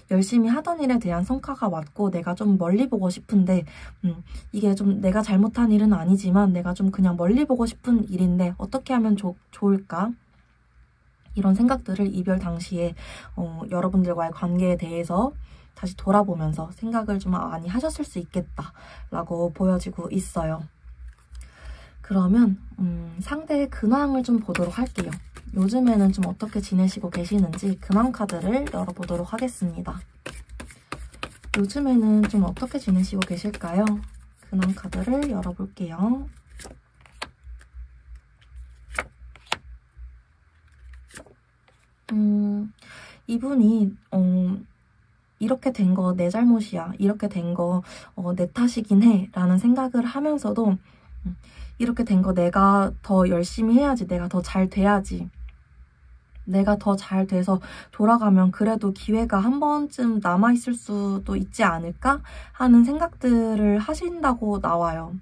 열심히 하던 일에 대한 성과가 왔고 내가 좀 멀리 보고 싶은데 이게 좀 내가 잘못한 일은 아니지만 내가 좀 그냥 멀리 보고 싶은 일인데 어떻게 하면 좋을까? 이런 생각들을 이별 당시에 여러분들과의 관계에 대해서 다시 돌아보면서 생각을 좀 많이 하셨을 수 있겠다라고 보여지고 있어요. 그러면 상대의 근황을 좀 보도록 할게요. 요즘에는 좀 어떻게 지내시고 계시는지 근황 카드를 열어보도록 하겠습니다. 요즘에는 좀 어떻게 지내시고 계실까요? 근황 카드를 열어볼게요. 이분이 이렇게 된 거 내 잘못이야. 이렇게 된 거 내 탓이긴 해. 라는 생각을 하면서도 이렇게 된 거 내가 더 열심히 해야지. 내가 더 잘 돼야지. 내가 더 잘 돼서 돌아가면 그래도 기회가 한 번쯤 남아있을 수도 있지 않을까? 하는 생각들을 하신다고 나와요.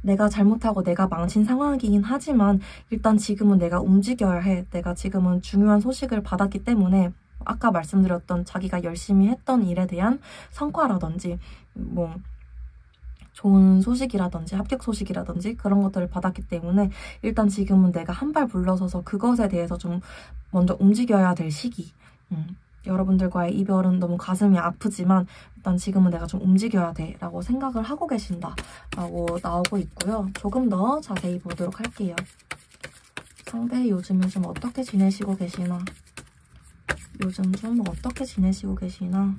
내가 잘못하고 내가 망친 상황이긴 하지만 일단 지금은 내가 움직여야 해. 내가 지금은 중요한 소식을 받았기 때문에 아까 말씀드렸던 자기가 열심히 했던 일에 대한 성과라든지 뭐 좋은 소식이라든지 합격 소식이라든지 그런 것들을 받았기 때문에 일단 지금은 내가 한 발 물러서서 그것에 대해서 좀 먼저 움직여야 될 시기. 여러분들과의 이별은 너무 가슴이 아프지만 일단 지금은 내가 좀 움직여야 돼 라고 생각을 하고 계신다 라고 나오고 있고요. 조금 더 자세히 보도록 할게요. 상대 요즘에 좀 어떻게 지내시고 계시나? 요즘 좀 어떻게 지내시고 계시나?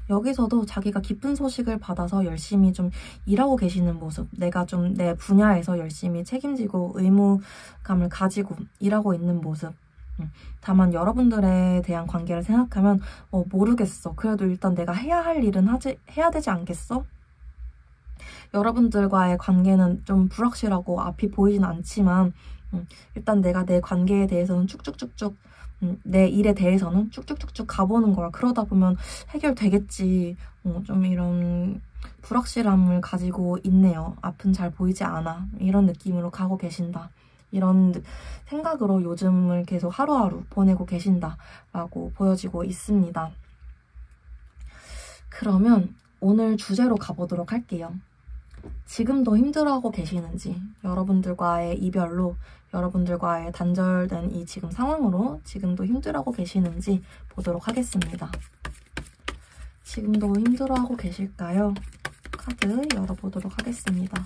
여기서도 자기가 기쁜 소식을 받아서 열심히 좀 일하고 계시는 모습, 내가 좀 내 분야에서 열심히 책임지고 의무감을 가지고 일하고 있는 모습. 다만 여러분들에 대한 관계를 생각하면 모르겠어. 그래도 일단 내가 해야 할 일은 해야 되지 않겠어? 여러분들과의 관계는 좀 불확실하고 앞이 보이진 않지만 일단 내가 내 관계에 대해서는 쭉쭉쭉쭉 내 일에 대해서는 쭉쭉쭉쭉 가보는 거야. 그러다 보면 해결되겠지. 좀 이런 불확실함을 가지고 있네요. 앞은 잘 보이지 않아. 이런 느낌으로 가고 계신다. 이런 생각으로 요즘을 계속 하루하루 보내고 계신다라고 보여지고 있습니다. 그러면 오늘 주제로 가보도록 할게요. 지금도 힘들어하고 계시는지, 여러분들과의 이별로, 여러분들과의 단절된 이 지금 상황으로 지금도 힘들어하고 계시는지 보도록 하겠습니다. 지금도 힘들어하고 계실까요? 카드 열어보도록 하겠습니다.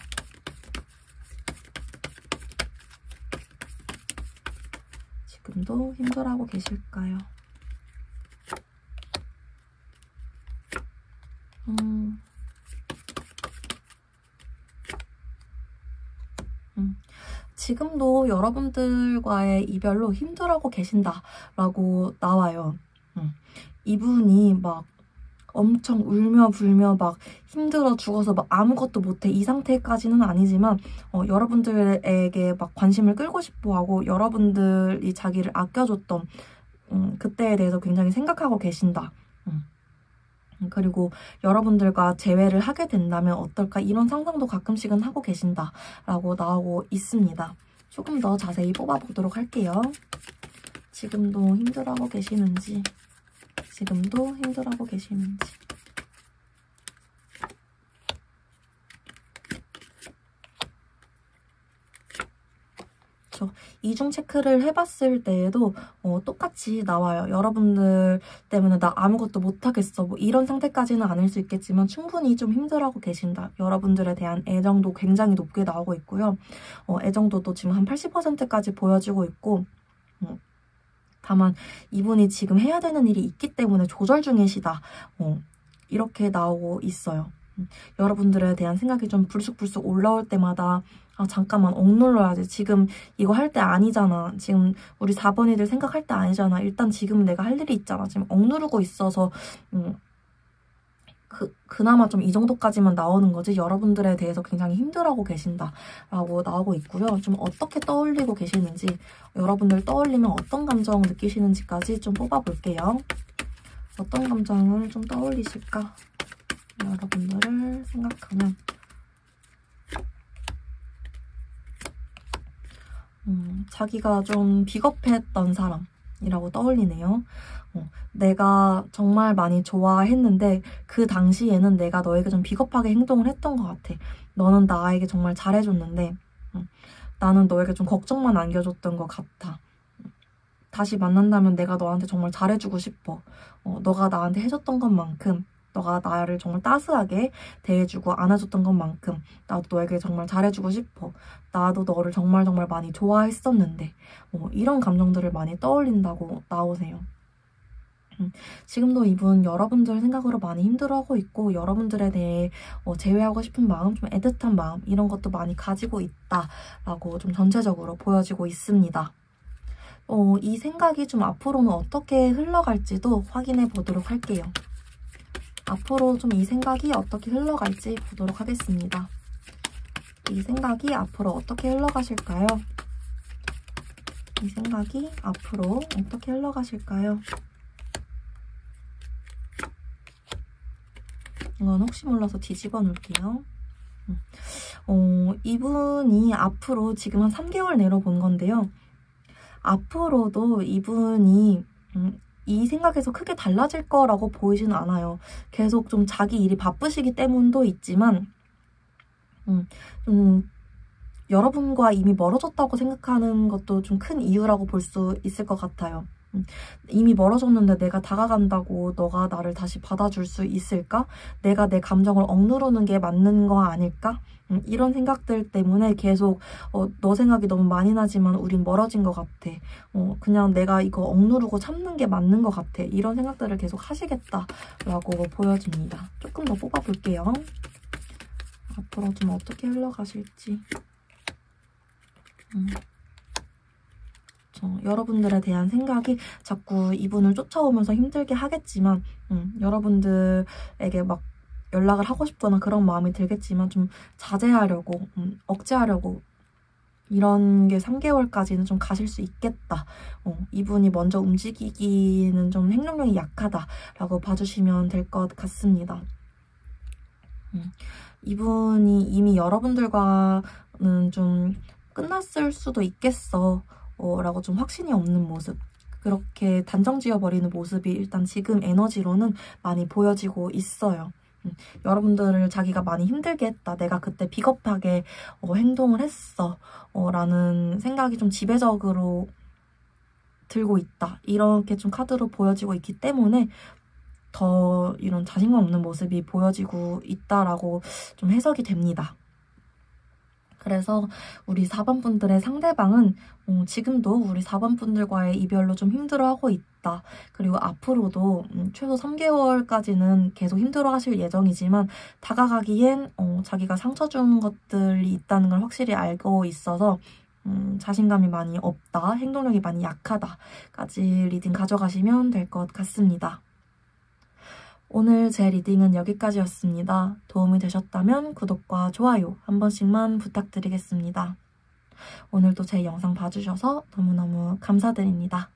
지금도 힘들어하고 계실까요? 지금도 여러분들과의 이별로 힘들어하고 계신다라고 나와요. 이분이 막 엄청 울며 불며 막 힘들어 죽어서 막 아무것도 못해 이 상태까지는 아니지만 여러분들에게 막 관심을 끌고 싶어하고 여러분들이 자기를 아껴줬던 그때에 대해서 굉장히 생각하고 계신다. 그리고 여러분들과 재회를 하게 된다면 어떨까 이런 상상도 가끔씩은 하고 계신다라고 나오고 있습니다. 조금 더 자세히 뽑아보도록 할게요. 지금도 힘들어하고 계시는지, 지금도 힘들어하고 계시는지. 그쵸. 이중 체크를 해봤을 때에도 똑같이 나와요. 여러분들 때문에 나 아무것도 못하겠어. 뭐 이런 상태까지는 아닐 수 있겠지만 충분히 좀 힘들어하고 계신다. 여러분들에 대한 애정도 굉장히 높게 나오고 있고요. 애정도도 지금 한 80%까지 보여지고 있고 다만 이분이 지금 해야 되는 일이 있기 때문에 조절 중이시다. 이렇게 나오고 있어요. 여러분들에 대한 생각이 좀 불쑥불쑥 올라올 때마다 아 잠깐만 억눌러야지. 지금 이거 할 때 아니잖아. 지금 우리 4번이들 생각할 때 아니잖아. 일단 지금 내가 할 일이 있잖아. 지금 억누르고 있어서 그나마 좀 이 정도까지만 나오는 거지 여러분들에 대해서 굉장히 힘들어하고 계신다라고 나오고 있고요. 좀 어떻게 떠올리고 계시는지 여러분들 떠올리면 어떤 감정 느끼시는지까지 좀 뽑아볼게요. 어떤 감정을 좀 떠올리실까? 여러분들을 생각하면 자기가 좀 비겁했던 사람이라고 떠올리네요. 내가 정말 많이 좋아했는데 그 당시에는 내가 너에게 좀 비겁하게 행동을 했던 것 같아. 너는 나에게 정말 잘해줬는데 나는 너에게 좀 걱정만 안겨줬던 것 같아. 다시 만난다면 내가 너한테 정말 잘해주고 싶어. 너가 나한테 해줬던 것만큼 너가 나를 정말 따스하게 대해주고 안아줬던 것만큼 나도 너에게 정말 잘해주고 싶어. 나도 너를 정말 많이 좋아했었는데 이런 감정들을 많이 떠올린다고 나오세요. 지금도 이분 여러분들 생각으로 많이 힘들어하고 있고 여러분들에 대해 제외하고 싶은 마음, 좀 애틋한 마음 이런 것도 많이 가지고 있다라고 좀 전체적으로 보여지고 있습니다. 이 생각이 좀 앞으로는 어떻게 흘러갈지도 확인해 보도록 할게요. 앞으로 좀 이 생각이 어떻게 흘러갈지 보도록 하겠습니다. 이 생각이 앞으로 어떻게 흘러가실까요? 이 생각이 앞으로 어떻게 흘러가실까요? 이건 혹시 몰라서 뒤집어 놓을게요. 이분이 앞으로 지금 한 3개월 내로 본 건데요. 앞으로도 이분이 이 생각에서 크게 달라질 거라고 보이지는 않아요. 계속 좀 자기 일이 바쁘시기 때문도 있지만 여러분과 이미 멀어졌다고 생각하는 것도 좀 큰 이유라고 볼 수 있을 것 같아요. 이미 멀어졌는데 내가 다가간다고 너가 나를 다시 받아줄 수 있을까? 내가 내 감정을 억누르는 게 맞는 거 아닐까? 이런 생각들 때문에 계속 너 생각이 너무 많이 나지만 우린 멀어진 것 같아. 그냥 내가 이거 억누르고 참는 게 맞는 것 같아. 이런 생각들을 계속 하시겠다라고 보여집니다. 조금 더 뽑아볼게요. 앞으로 좀 어떻게 흘러가실지. 여러분들에 대한 생각이 자꾸 이분을 쫓아오면서 힘들게 하겠지만 여러분들에게 막 연락을 하고 싶거나 그런 마음이 들겠지만 좀 자제하려고 억제하려고 이런 게 3개월까지는 좀 가실 수 있겠다. 이분이 먼저 움직이기는 좀 행동력이 약하다라고 봐주시면 될 것 같습니다. 이분이 이미 여러분들과는 좀 끝났을 수도 있겠어 라고 좀 확신이 없는 모습, 그렇게 단정 지어버리는 모습이 일단 지금 에너지로는 많이 보여지고 있어요. 여러분들을 자기가 많이 힘들게 했다, 내가 그때 비겁하게 행동을 했어 라는 생각이 좀 지배적으로 들고 있다, 이렇게 좀 카드로 보여지고 있기 때문에 더 이런 자신감 없는 모습이 보여지고 있다라고 좀 해석이 됩니다. 그래서 우리 4번 분들의 상대방은 지금도 우리 4번 분들과의 이별로 좀 힘들어하고 있다. 그리고 앞으로도 최소 3개월까지는 계속 힘들어하실 예정이지만 다가가기엔 자기가 상처 준 것들이 있다는 걸 확실히 알고 있어서 자신감이 많이 없다, 행동력이 많이 약하다까지 리딩 가져가시면 될 것 같습니다. 오늘 제 리딩은 여기까지였습니다. 도움이 되셨다면 구독과 좋아요 한 번씩만 부탁드리겠습니다. 오늘도 제 영상 봐주셔서 너무너무 감사드립니다.